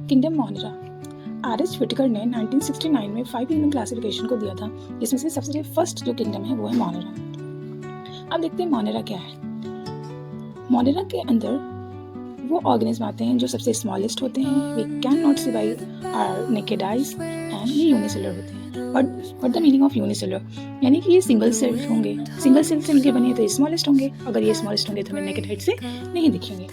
Kingdom Monera. RH. Whittaker ने 1969 में 5 kingdom classification को दिया था, जिसमें से सबसे फर्स्ट जो किंगडम है वो है मोनेरा। अब देखते हैं मोनेरा क्या है। मोनेरा के अंदर वो ऑर्गेनिज्म आते हैं जो सबसे स्मॉलेस्ट होते हैं, we can not see by our naked eyes, and ये यूनिसेलुलर होते हैं। What the meaning of unicellular, यानी कि ये सिंगल सेल होंगे, सिंगल सेल से मिलकर बने तो ये स्मॉलेस्ट होंगे, अगर ये स्मॉलेस्ट होंगे तो हमें नेकेड हाइट से नहीं दिखेंगे।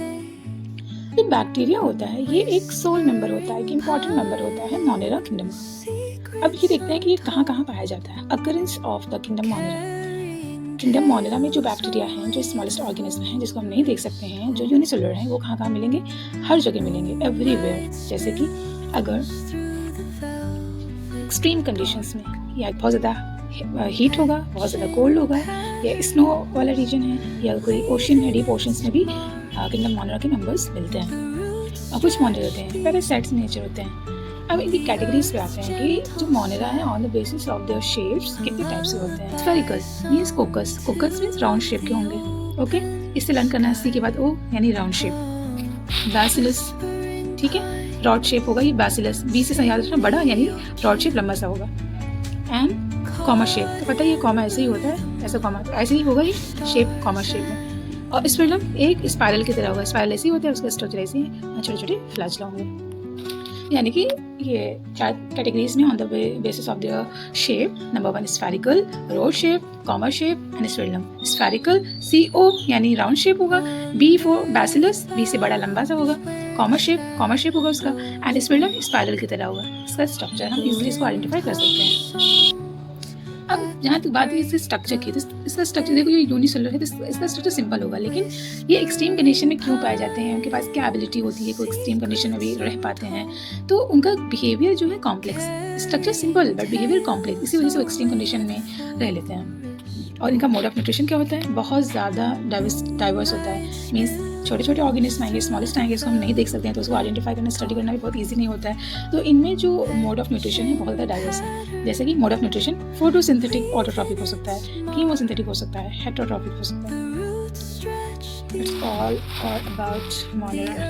जो बैक्टीरिया होता है ये एक सोल मेंबर होता है, एक इंपॉर्टेंट मेंबर होता है मोनेरा किंगडम का। अब ये देखते हैं कि ये कहाँ कहाँ पाया जाता है। Occurrence of the kingdom Monera. Kingdom Monera में जो बैक्टीरिया हैं, जो स्मॉलेस्ट ऑर्गेनिज्म हैं जिसको हम नहीं देख सकते हैं, जो यूनिसेलुलर हैं, वो कहाँ कहाँ मिलेंगे, हर जगह मिलेंगे, एवरीवेयर। जैसे कि अगर एक्सट्रीम कंडीशंस में या बहुत ज़्यादा हीट होगा, बहुत ज़्यादा कोल्ड होगा, या स्नो वाला रीजन है, या कोई ओशन है, डीप ओशंस में भी किंगडम मोनेरा के मेंबर्स मिलते हैं। कुछ मोनेरा होते हैं पैरासाइट्स नेचर होते हैं। अब इनकी कैटेगरीज पे आते हैं कि जो मोनेरा है on the basis of their shapes कितने टाइप से होते हैं। Spherical means कोकस, कोकस means round shape के होंगे। ओके, इससे लर्न करना है सी के बाद ओ यानी राउंड शेप। बैसिलस, ठीक है, रॉड शेप होगा ये बैसिलस, बी से याद रखना, बड़ा यानी रॉड शेप लंबा सा होगा। एंड कॉमा शेप, तो पता है ये कॉमा ऐसे ही होता है, ऐसा कॉमा तो ऐसे ही होगा ये शेप, कॉमा शेप में। और स्पिरलम एक स्पाइरल की तरह होगा, स्पाइरल ऐसे ही होता है, उसका स्ट्रक्चर ऐसे ही, छोटे छोटे फ्लैजला होंगे। यानी कि ये कैटेगरीज में on the basis of the shape, number 1 spherical, rod shape, comma shape and spirillum. Spherical CO यानी राउंड शेप होगा, B फॉर बैसिलस, B से बड़ा लंबा सा होगा, कॉमा शेप होगा उसका, एंड स्पिरलम स्पाइरल की तरह होगा। इसका स्ट्रक्चर हम इजीली इसको आइडेंटिफाई कर सकते हैं। अब जहाँ तक बात है इसके स्ट्रक्चर की, तो इसका स्ट्रक्चर देखो, ये यूनिसेलुलर है तो इसका स्ट्रक्चर सिंपल होगा, लेकिन ये एक्सट्रीम कंडीशन में क्यों पाए जाते हैं, उनके पास क्या एबिलिटी होती है, कोई एक्सट्रीम कंडीशन में भी रह पाते हैं, तो उनका बिहेवियर जो है complex, structure simple but behaviour complex, इसी वजह से वो एक्सट्रीम कंडीशन में रह लेते हैं। और इनका मोड ऑफ न्यूट्रिशन क्या होता है, बहुत ज़्यादा डाइवर्स होता है। मीन्स छोटे छोटे ऑर्गेनिज्म आएंगे, स्मॉलेस्ट आएंगे, इसको हम नहीं देख सकते हैं, तो उसको आइडेंटिफाई करना, स्टडी करना भी बहुत ईजी नहीं होता है। तो इनमें जो मोड ऑफ न्यूट्रिशन है बहुत ज़्यादा डाइवर्स है। जैसे कि mode of nutrition photosynthetic autotrophic हो सकता है, कीमोसिंथेटिक हो सकता है, हेटरोट्रॉपिक हो सकता है। It's all about Monera.